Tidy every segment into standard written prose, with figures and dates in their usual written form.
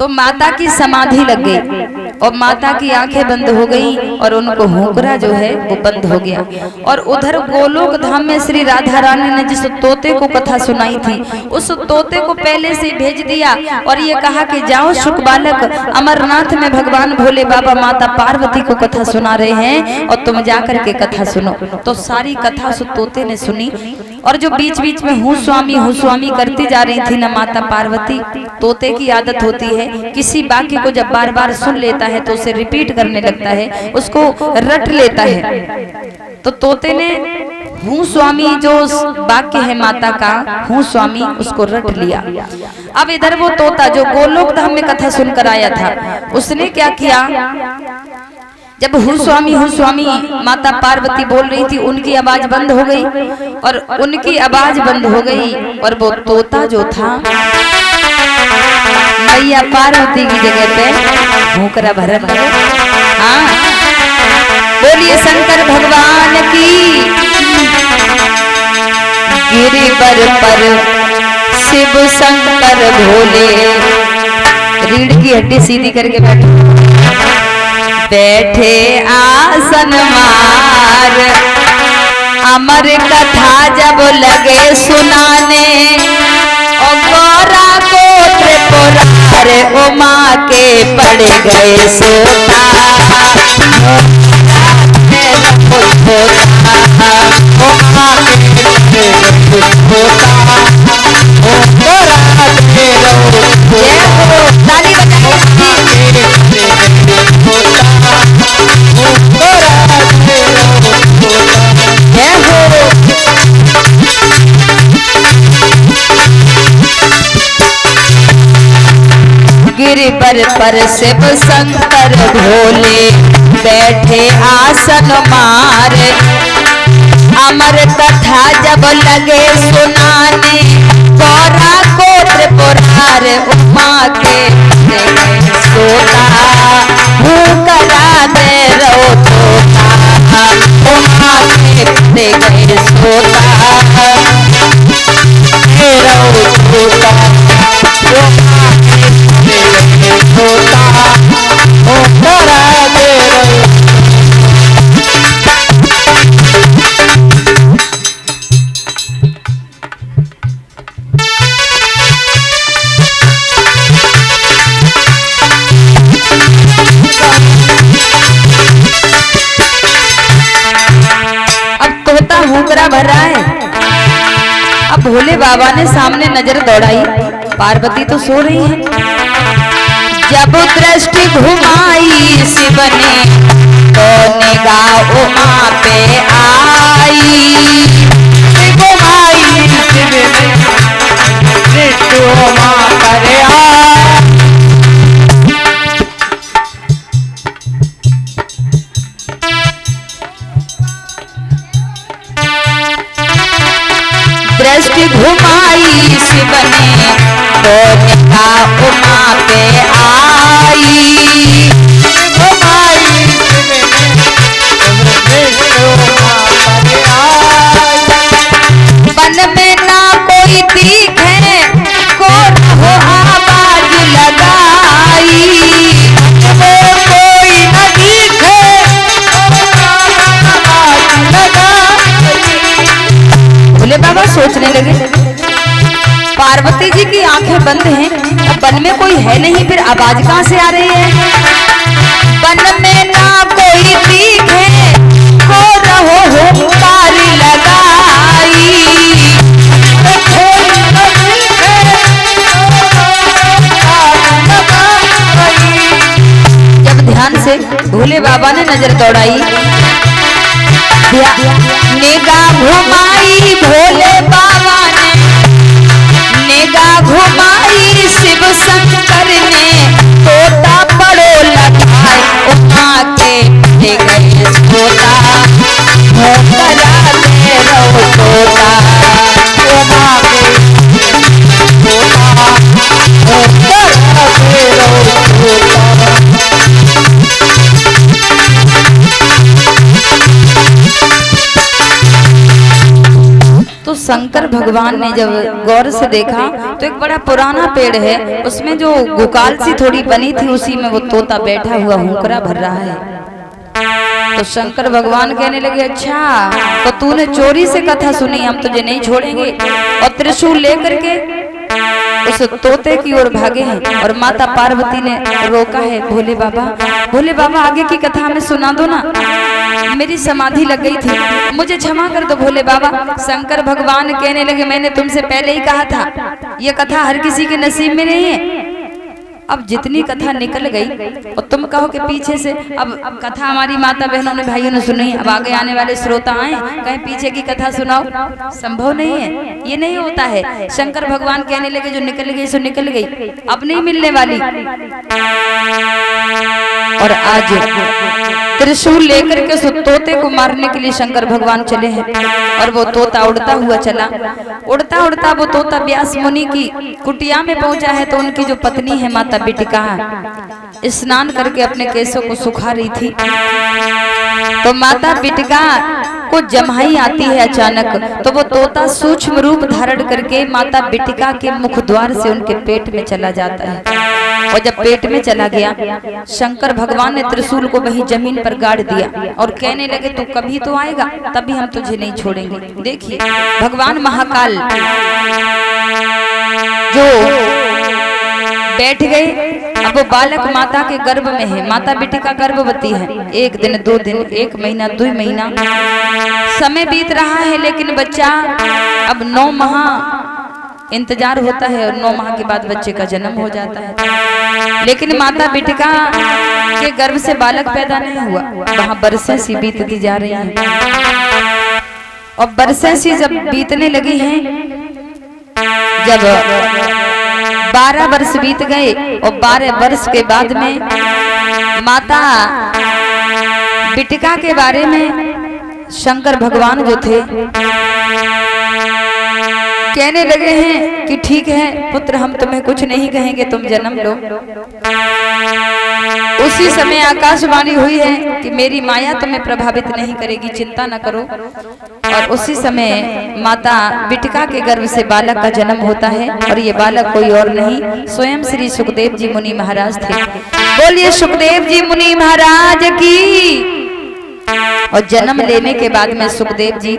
तो माता की समाधि लग गई और माता की आंखें बंद हो गई और उनको हुंकरा जो है वो बंद हो गया। और उधर गोलोक धाम में श्री राधा रानी ने जिस तोते को कथा सुनाई थी उस तोते को पहले से भेज दिया और ये कहा कि जाओ शुक बालक, अमरनाथ में भगवान भोले बाबा माता पार्वती को कथा सुना रहे हैं और तुम जाकर के कथा सुनो। तो सारी कथा उस तोते ने सुनी और जो बीच बीच में हूँ स्वामी करती जा रही थी ना माता पार्वती। तोते की आदत होती है किसी वाक्य को जब बार बार सुन लेता है तो उसे रिपीट करने लगता है, उसको रट लेता है। तो तोते ने हूँ स्वामी जो वाक्य है माता का हूँ स्वामी उसको रट लिया। अब इधर वो तोता जो गोलोक धाम में कथा सुनकर आया था उसने क्या किया, जब हूँ स्वामी माता पार्वती बोल रही थी उनकी आवाज बंद हो गई और उनकी आवाज बंद हो गई और वो तोता जो था मैया पार्वती की जगह पे भूकरा भरत। हाँ बोलिए शंकर भगवान की। गिरिवर पर शिव शंकर भोले, रीढ़ की हड्डी सीधी करके बैठे आसन मार, अमर कथा जब लगे सुनाने और गौरा को त्रिपुरार उमा के पड़ गए सोता। गिरिवर पर शिव शंकर भोले बैठे आसन मारे, अमर कथा जब लगे सुनाने गौरा को त्रिपुरार उमा के सोता। भूकरा दे रो तोता उमा के गए सोता। हुंकरा भर रहा है। अब भोले बाबा ने सामने नजर दौड़ाई, पार्वती तो सो रही है। जब दृष्टि घुमाई शिव ने तो निगाह उमा पे आई। घुमाई शिव ने दृष्टि उमा पर आई। दृष्टि घुमाई शिव ने तो निगाह उमा पे आई। घुमाई बन में ना कोई दिखे को हो आवाज लगाई। कोई न दिखे भोले बाबा सोचने लगे पार्वती जी की आंखें बंद हैं, अब वन में कोई है नहीं, फिर आवाज कहां से आ रही है। वन में ना कोई दिखे को रहो हुंकार लगाई। जब ध्यान से भोले बाबा ने नजर दौड़ाई, निगाह घुमाई भोले बाबा ने, निगाह घुमाई शिव शंकर ने, तोता पड़ो लगाए उमा के गए सोता। भोकरा दे रो तोता उमा के सोता। भोकरा दे रो तोता। तो शंकर भगवान ने जब गौर से देखा तो एक बड़ा पुराना पेड़ है, उसमें जो गुकाल सी थोड़ी बनी थी उसी में वो तोता बैठा हुआ हुंकरा भर रहा है। तो शंकर भगवान कहने लगे, अच्छा तो तूने चोरी से कथा सुनी, हम तुझे नहीं छोड़ेंगे। और त्रिशूल लेकर के उस तोते की ओर भागे हैं। और माता पार्वती ने रोका है, भोले बाबा आगे की कथा हमें सुना दो ना, मेरी समाधि लग गई थी, मुझे क्षमा कर दो भोले बाबा। शंकर भगवान कहने लगे, मैंने तुमसे पहले ही कहा था ये कथा हर किसी के नसीब में नहीं है। अब जितनी कथा निकल गई और तुम कहो कि पीछे से अब कथा हमारी माता बहनों ने भाइयों ने सुनी, अब आगे आने वाले श्रोता आए कहीं पीछे की कथा सुनाओ, संभव नहीं है, ये नहीं होता है। शंकर भगवान कहने लगे, जो निकल गई सो निकल गई, अब नहीं मिलने वाली। और आज त्रिशूल लेकर के उस तोते को मारने के लिए शंकर भगवान चले हैं। और वो तोता उड़ता हुआ चला, उड़ता उड़ता वो तोता व्यास मुनि की कुटिया में पहुंचा है। तो उनकी जो पत्नी है माता बिटिका स्नान करके अपने केसों को सुखा रही थी। तो माता बिटिका को जमाई आती है अचानक, तो वो तोता सूक्ष्म रूप धारण करके माता बिटिका के मुख द्वार से उनके पेट में चला जाता है। और जब पेट में चला गया, शंकर भगवान ने त्रिशूल को वहीं जमीन पर गाड़ दिया और कहने लगे, तू कभी तो आएगा, तभी हम तुझे नहीं छोड़ेंगे। देखिए भगवान महाकाल जो बैठ गए, अब वो बालक माता के गर्भ में है, माता बिटिका गर्भवती है। 1 दिन 2 दिन 1 महीना 2 महीना समय बीत रहा है, लेकिन बच्चा अब 9 माह इंतजार होता है और 9 माह के बाद बच्चे का जन्म हो जाता है। लेकिन माता बिटिका के गर्भ से बालक पैदा नहीं हुआ। वहां बरसें सी बीतती जा रही हैं और बरसें सी जब बीतने लगी हैं, जब 12 वर्ष बीत गए और 12 वर्ष के बाद में माता बिटिका के बारे में शंकर भगवान जो थे कहने लगे हैं कि ठीक है पुत्र, हम तुम्हें कुछ नहीं कहेंगे, तुम जन्म लो। उसी समय आकाशवाणी हुई है कि मेरी माया तुम्हें प्रभावित नहीं करेगी, चिंता न करो। और उसी समय माता बिटिका के गर्भ से बालक का जन्म होता है। और ये बालक कोई और नहीं, स्वयं श्री सुखदेव जी मुनि महाराज थे। बोलिए सुखदेव जी मुनि महाराज की। और जन्म लेने के बाद में सुखदेव जी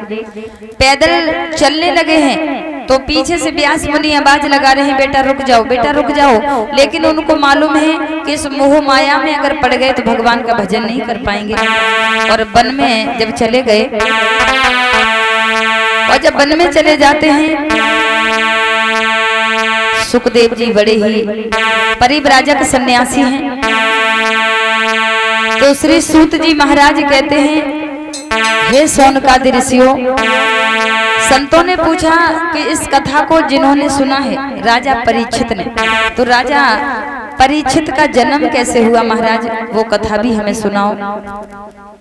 पैदल चलने लगे हैं, तो पीछे से व्यास मुनि आवाज लगा रहे हैं, बेटा रुक जाओ, बेटा रुक जाओ। लेकिन उनको मालूम है कि इस मोह माया में अगर पड़ गए तो भगवान का भजन नहीं कर पाएंगे। और वन में जब चले गए, और जब वन में चले जाते हैं, सुखदेव जी बड़े ही परिव्राजक सन्यासी हैं। तो श्री सूत जी महाराज कहते हैं, हे शौनकादि ऋषियों, संतों ने पूछा कि इस कथा को जिन्होंने सुना है राजा परीक्षित ने, तो राजा परीक्षित का जन्म कैसे हुआ महाराज, वो कथा भी हमें सुनाओ।